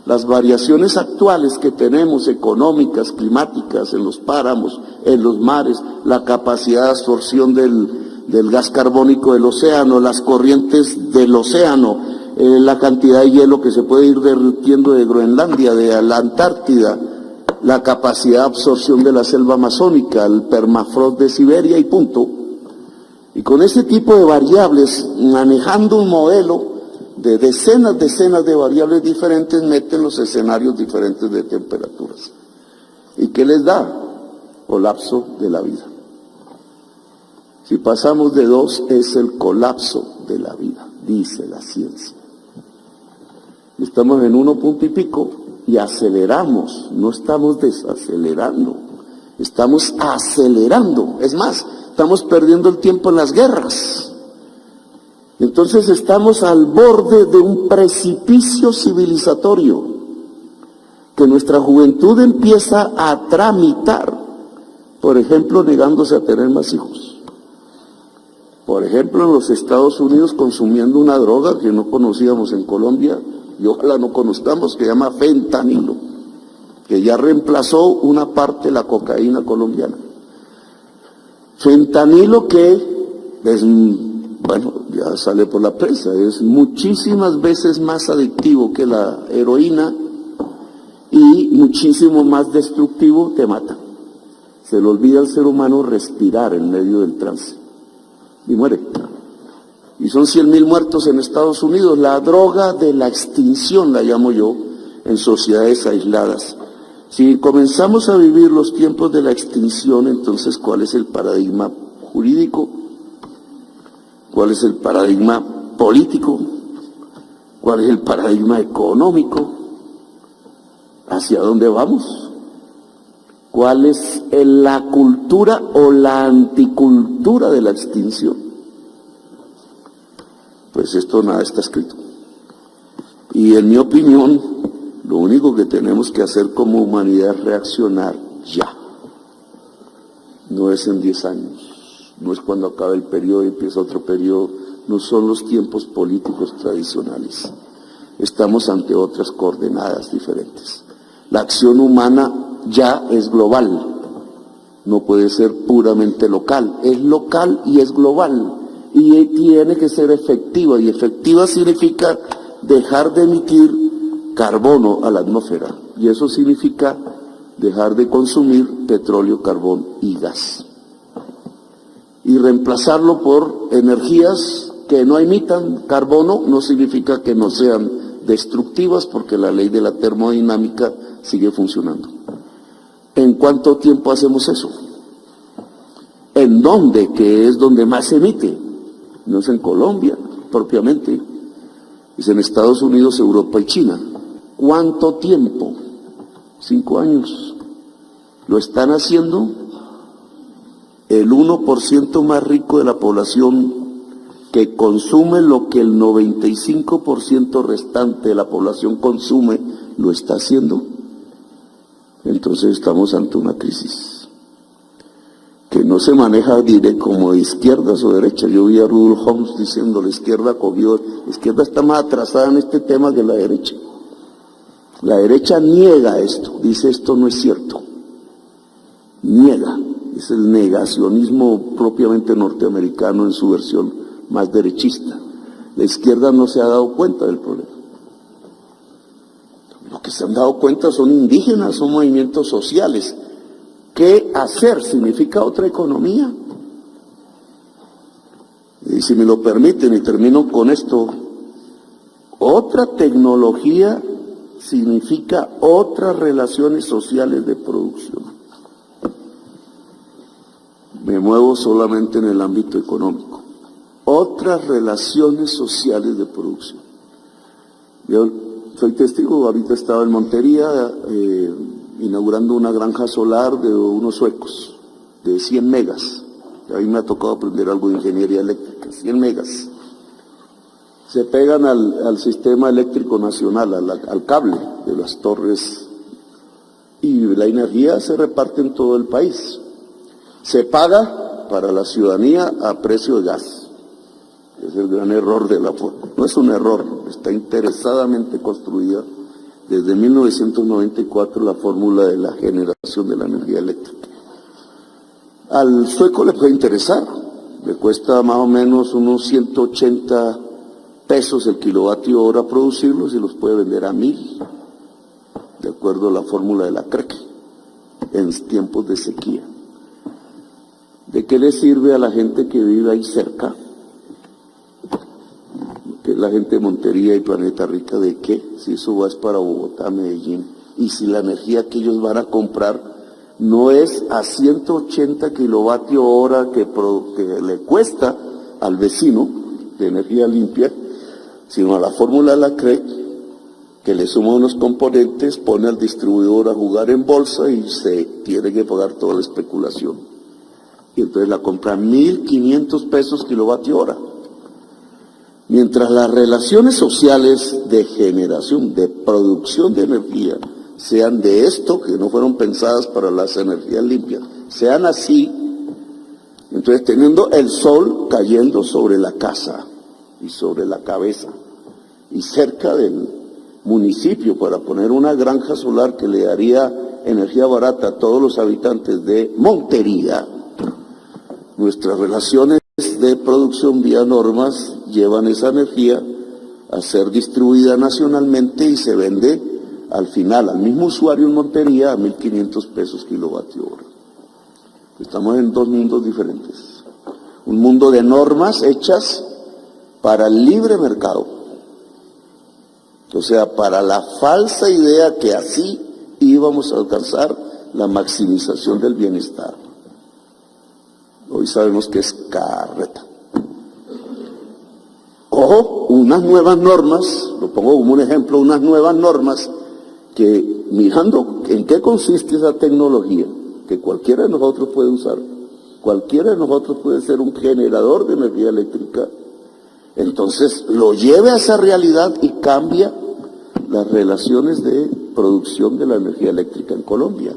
las variaciones actuales que tenemos, económicas, climáticas, en los páramos, en los mares, la capacidad de absorción del gas carbónico del océano, las corrientes del océano, la cantidad de hielo que se puede ir derritiendo de Groenlandia, de la Antártida, la capacidad de absorción de la selva amazónica, el permafrost de Siberia y punto. Y con ese tipo de variables, manejando un modelo de decenas de variables diferentes, meten los escenarios diferentes de temperaturas. ¿Y qué les da? Colapso de la vida. Si pasamos de 2, es el colapso de la vida, dice la ciencia. Estamos en 1 punto y pico, y aceleramos, no estamos desacelerando, estamos acelerando. Es más, estamos perdiendo el tiempo en las guerras. Entonces estamos al borde de un precipicio civilizatorio que nuestra juventud empieza a tramitar, por ejemplo, negándose a tener más hijos. Por ejemplo, en los Estados Unidos consumiendo una droga que no conocíamos en Colombia, y ojalá no conozcamos, que se llama fentanilo, que ya reemplazó una parte de la cocaína colombiana. Fentanilo que es, bueno, ya sale por la prensa, es muchísimas veces más adictivo que la heroína y muchísimo más destructivo, te mata. Se le olvida al ser humano respirar en medio del trance y muere. Y son 100.000 muertos en Estados Unidos, la droga de la extinción, la llamo yo, en sociedades aisladas. Si comenzamos a vivir los tiempos de la extinción, entonces, ¿cuál es el paradigma jurídico? ¿Cuál es el paradigma político? ¿Cuál es el paradigma económico? ¿Hacia dónde vamos? ¿Cuál es la cultura o la anticultura de la extinción? Pues esto nada está escrito. Y en mi opinión, lo único que tenemos que hacer como humanidad es reaccionar ya. No es en 10 años, no es cuando acabe el periodo y empieza otro periodo, no son los tiempos políticos tradicionales. Estamos ante otras coordenadas diferentes. La acción humana ya es global, no puede ser puramente local, es local y es global. Y tiene que ser efectiva, y efectiva significa dejar de emitir carbono a la atmósfera, y eso significa dejar de consumir petróleo, carbón y gas, y reemplazarlo por energías que no emitan carbono. No significa que no sean destructivas, porque la ley de la termodinámica sigue funcionando. ¿En cuánto tiempo hacemos eso? ¿En dónde? Que es donde más se emite. No es en Colombia, propiamente, es en Estados Unidos, Europa y China. ¿Cuánto tiempo? 5 años. Lo están haciendo el 1% más rico de la población, que consume lo que el 95% restante de la población consume, lo está haciendo. Entonces estamos ante una crisis que no se maneja como de izquierdas o derechas. Yo vi a Rudolf Holmes diciendo, la izquierda está más atrasada en este tema que la derecha. La derecha niega esto, dice esto no es cierto. Niega, es el negacionismo propiamente norteamericano en su versión más derechista. La izquierda no se ha dado cuenta del problema. Lo que se han dado cuenta son indígenas, son movimientos sociales. ¿Qué hacer? Significa otra economía. Y si me lo permiten, y termino con esto, otra tecnología significa otras relaciones sociales de producción. Me muevo solamente en el ámbito económico. Otras relaciones sociales de producción. Yo soy testigo, ahorita estaba en Montería, inaugurando una granja solar de unos suecos, de 100 megas. A mí me ha tocado aprender algo de ingeniería eléctrica, 100 megas. Se pegan al sistema eléctrico nacional, al cable de las torres, y la energía se reparte en todo el país. Se paga para la ciudadanía a precio de gas. Es el gran error de la forma. No es un error, está interesadamente construida desde 1994 la fórmula de la generación de la energía eléctrica. Al sueco le puede interesar, le cuesta más o menos unos 180 pesos el kilovatio hora producirlos, y los puede vender a 1.000, de acuerdo a la fórmula de la CREC, en tiempos de sequía. ¿De qué le sirve a la gente que vive ahí cerca? Que es la gente de Montería y Planeta Rica, ¿de qué? Si eso va es para Bogotá, Medellín, y si la energía que ellos van a comprar no es a 180 kilovatios hora que le cuesta al vecino de energía limpia, sino a la fórmula de la CREC, que le suma unos componentes, pone al distribuidor a jugar en bolsa y se tiene que pagar toda la especulación. Y entonces la compra 1.500 pesos kilovatio hora. Mientras las relaciones sociales de generación, de producción de energía, sean de esto, que no fueron pensadas para las energías limpias, sean así, entonces teniendo el sol cayendo sobre la casa y sobre la cabeza y cerca del municipio para poner una granja solar que le daría energía barata a todos los habitantes de Montería, nuestras relaciones de producción vía normas llevan esa energía a ser distribuida nacionalmente y se vende al final al mismo usuario en Montería a 1.500 pesos kilovatio hora. Estamos en dos mundos diferentes. Un mundo de normas hechas para el libre mercado. O sea, para la falsa idea que así íbamos a alcanzar la maximización del bienestar. Hoy sabemos que es carreta. Ojo, unas nuevas normas, lo pongo como un ejemplo, unas nuevas normas que mirando en qué consiste esa tecnología, que cualquiera de nosotros puede usar, cualquiera de nosotros puede ser un generador de energía eléctrica, entonces lo lleve a esa realidad y cambia las relaciones de producción de la energía eléctrica en Colombia.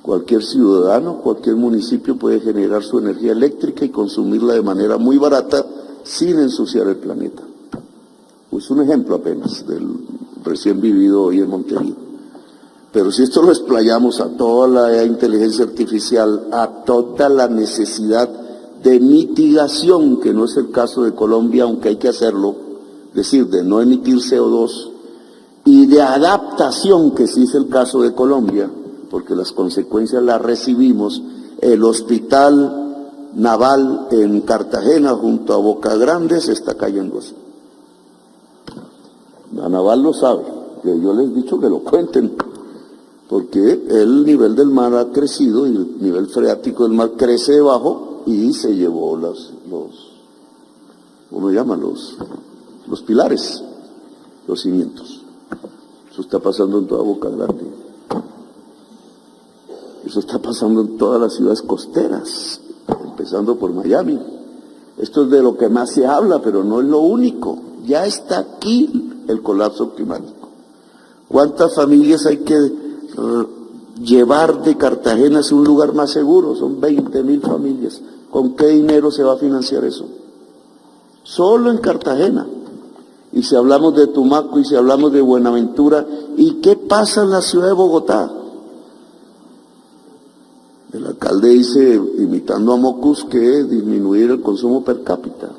Cualquier ciudadano, cualquier municipio puede generar su energía eléctrica y consumirla de manera muy barata sin ensuciar el planeta. Pues un ejemplo apenas del recién vivido hoy en Montería. Pero si esto lo explayamos a toda la inteligencia artificial, a toda la necesidad de mitigación, que no es el caso de Colombia, aunque hay que hacerlo, es decir, de no emitir CO2, y de adaptación, que sí es el caso de Colombia, porque las consecuencias las recibimos. El hospital naval en Cartagena, junto a Boca Grande, se está cayendo así. La naval lo sabe, que yo les he dicho que lo cuenten, porque el nivel del mar ha crecido y el nivel freático del mar crece debajo y se llevó ¿cómo se llaman? Los pilares, los cimientos. Eso está pasando en toda Boca Grande. Eso está pasando en todas las ciudades costeras, empezando por Miami. Esto es de lo que más se habla, pero no es lo único. Ya está aquí el colapso climático. ¿Cuántas familias hay que llevar de Cartagena hacia un lugar más seguro? Son 20.000 familias. ¿Con qué dinero se va a financiar eso? Solo en Cartagena. Y si hablamos de Tumaco y si hablamos de Buenaventura, ¿y qué pasa en la ciudad de Bogotá? El alcalde dice, imitando a Mocus, que disminuir el consumo per cápita.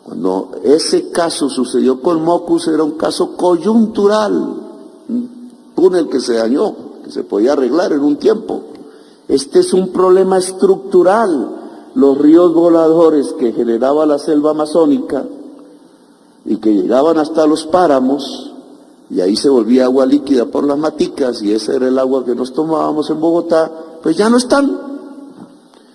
Cuando ese caso sucedió con Mocus era un caso coyuntural, un túnel que se dañó, que se podía arreglar en un tiempo. Este es un problema estructural. Los ríos voladores que generaba la selva amazónica y que llegaban hasta los páramos, y ahí se volvía agua líquida por las maticas, y ese era el agua que nos tomábamos en Bogotá, pues ya no están.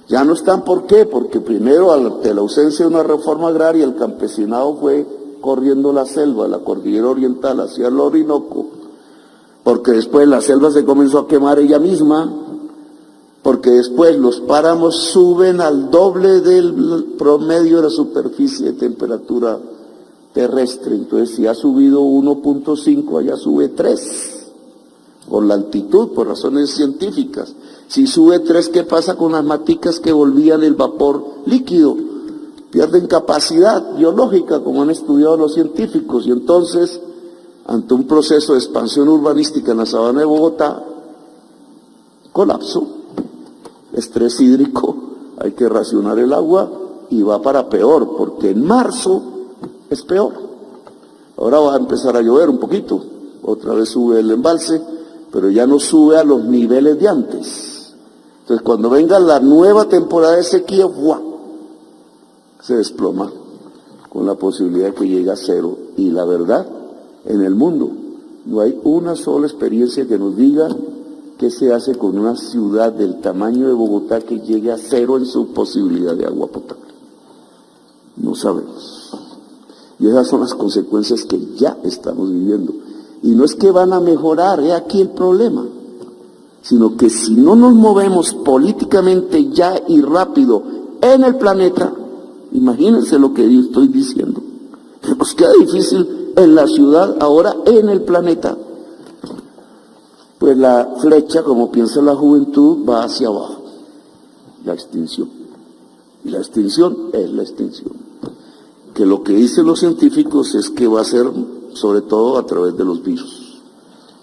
Ya no están, ¿por qué? Porque primero, ante la ausencia de una reforma agraria, el campesinado fue corriendo la selva, la cordillera oriental hacia el Orinoco, porque después la selva se comenzó a quemar ella misma, porque después los páramos suben al doble del promedio de la superficie de temperatura terrestre. Entonces, si ha subido 1.5, allá sube 3, por la altitud, por razones científicas. Si sube 3, ¿qué pasa con las maticas que volvían el vapor líquido? Pierden capacidad biológica, como han estudiado los científicos, y entonces, ante un proceso de expansión urbanística en la sabana de Bogotá, colapso, estrés hídrico, hay que racionar el agua, y va para peor, porque en marzo es peor. Ahora va a empezar a llover un poquito, otra vez sube el embalse, pero ya no sube a los niveles de antes. Entonces, cuando venga la nueva temporada de sequía, ¡buah!, se desploma, con la posibilidad de que llegue a cero. Y la verdad, en el mundo no hay una sola experiencia que nos diga qué se hace con una ciudad del tamaño de Bogotá que llegue a cero en su posibilidad de agua potable. No sabemos. Y esas son las consecuencias que ya estamos viviendo. Y no es que van a mejorar, es aquí el problema, sino que si no nos movemos políticamente ya y rápido en el planeta, imagínense lo que yo estoy diciendo, nos queda difícil en la ciudad, ahora en el planeta, pues la flecha, como piensa la juventud, va hacia abajo, la extinción. Y la extinción es la extinción. Que lo que dicen los científicos es que va a ser sobre todo a través de los virus,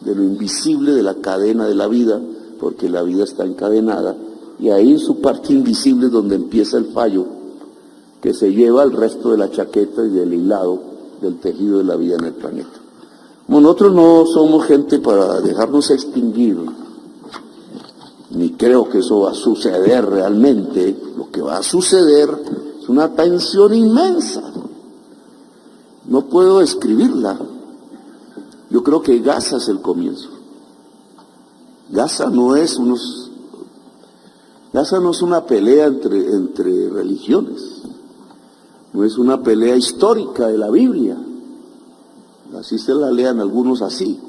de lo invisible de la cadena de la vida, porque la vida está encadenada, y ahí en su parte invisible es donde empieza el fallo, que se lleva al resto de la chaqueta y del hilado del tejido de la vida en el planeta. Como nosotros no somos gente para dejarnos extinguir, ni creo que eso va a suceder realmente, lo que va a suceder es una tensión inmensa. No puedo describirla. Yo creo que Gaza es el comienzo. Gaza no es una pelea entre religiones, no es una pelea histórica de la Biblia, así se la lean algunos así.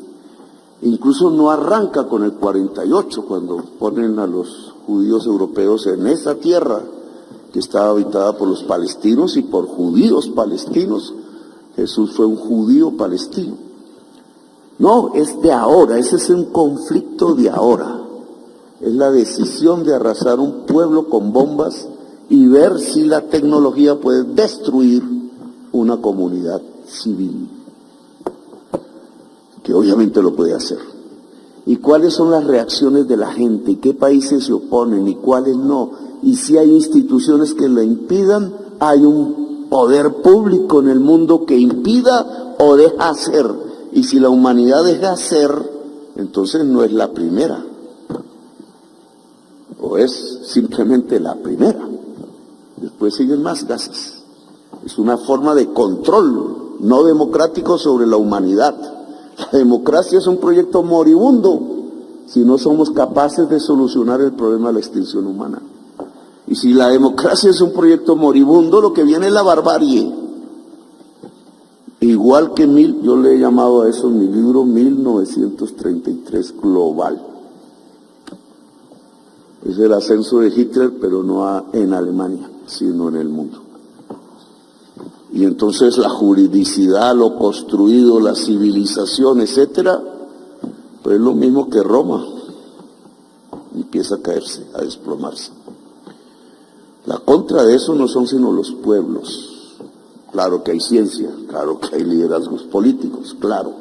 Incluso no arranca con el 48, cuando ponen a los judíos europeos en esa tierra que estaba habitada por los palestinos y por judíos palestinos. Jesús fue un judío palestino. No, es de ahora, ese es un conflicto de ahora. Es la decisión de arrasar un pueblo con bombas y ver si la tecnología puede destruir una comunidad civil, que obviamente lo puede hacer. ¿Y cuáles son las reacciones de la gente? ¿Y qué países se oponen y cuáles no? Y si hay instituciones que lo impidan, hay un poder público en el mundo que impida o deja hacer. Y si la humanidad deja hacer, entonces no es la primera, o es simplemente la primera. Después siguen más gases. Es una forma de control no democrático sobre la humanidad. La democracia es un proyecto moribundo si no somos capaces de solucionar el problema de la extinción humana. Y si la democracia es un proyecto moribundo, lo que viene es la barbarie. Igual que yo le he llamado a eso en mi libro 1933 global. Es el ascenso de Hitler, pero no en Alemania, sino en el mundo. Y entonces la juridicidad, lo construido, la civilización, etcétera, pues es lo mismo que Roma. Empieza a caerse, a desplomarse. La contra de eso no son sino los pueblos. Claro que hay ciencia, claro que hay liderazgos políticos, claro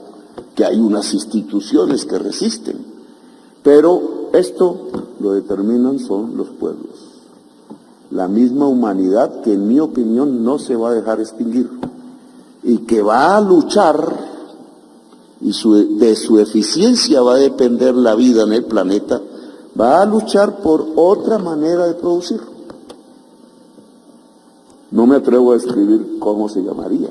que hay unas instituciones que resisten, pero esto lo determinan son los pueblos. La misma humanidad que en mi opinión no se va a dejar extinguir y que va a luchar, y de su eficiencia va a depender la vida en el planeta, va a luchar por otra manera de producir. No me atrevo a describir cómo se llamaría.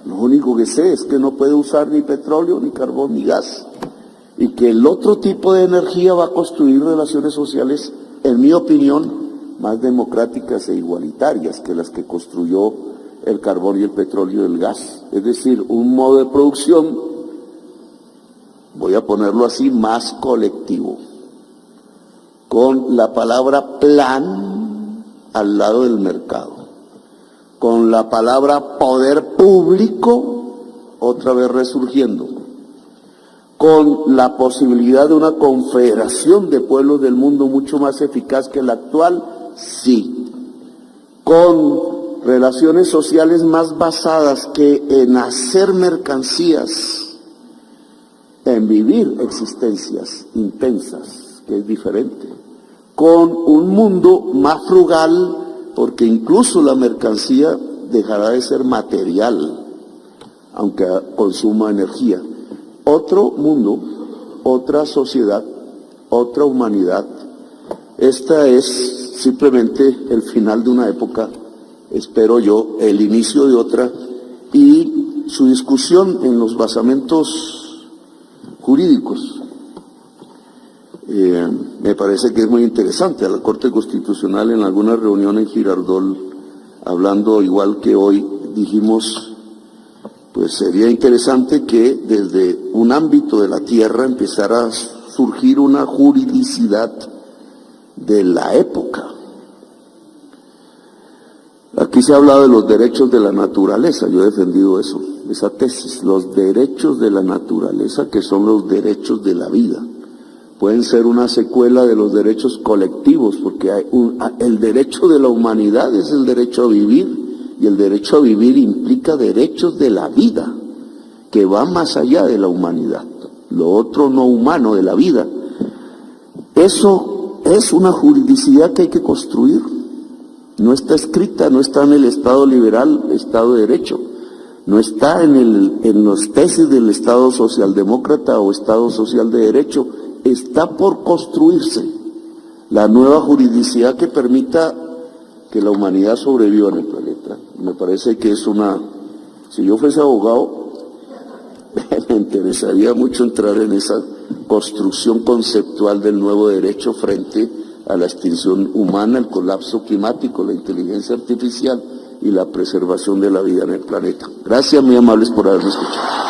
Lo único que sé es que no puede usar ni petróleo, ni carbón, ni gas. Y que el otro tipo de energía va a construir relaciones sociales, en mi opinión, más democráticas e igualitarias que las que construyó el carbón y el petróleo y el gas. Es decir, un modo de producción, voy a ponerlo así, más colectivo. Con la palabra plan al lado del mercado. Con la palabra poder público otra vez resurgiendo, con la posibilidad de una confederación de pueblos del mundo mucho más eficaz que la actual, sí, con relaciones sociales más basadas que en hacer mercancías, en vivir existencias intensas, que es diferente, con un mundo más frugal, porque incluso la mercancía dejará de ser material, aunque consuma energía. Otro mundo, otra sociedad, otra humanidad. Esta es simplemente el final de una época, espero yo, el inicio de otra, y su discusión en los basamentos jurídicos. Me parece que es muy interesante. A la Corte Constitucional en alguna reunión en Girardot, hablando igual que hoy, dijimos pues sería interesante que desde un ámbito de la tierra empezara a surgir una juridicidad de la época. Aquí se ha hablado de los derechos de la naturaleza, yo he defendido eso, esa tesis, los derechos de la naturaleza, que son los derechos de la vida. Pueden ser una secuela de los derechos colectivos, porque el derecho de la humanidad es el derecho a vivir, y el derecho a vivir implica derechos de la vida, que va más allá de la humanidad, lo otro no humano de la vida. Eso es una juridicidad que hay que construir. No está escrita, no está en el Estado liberal, Estado de Derecho, no está en los tesis del Estado socialdemócrata o Estado social de Derecho, está por construirse la nueva juridicidad que permita que la humanidad sobreviva en el planeta. Me parece que es si yo fuese abogado, me interesaría mucho entrar en esa construcción conceptual del nuevo derecho frente a la extinción humana, el colapso climático, la inteligencia artificial y la preservación de la vida en el planeta. Gracias, muy amables por haberme escuchado.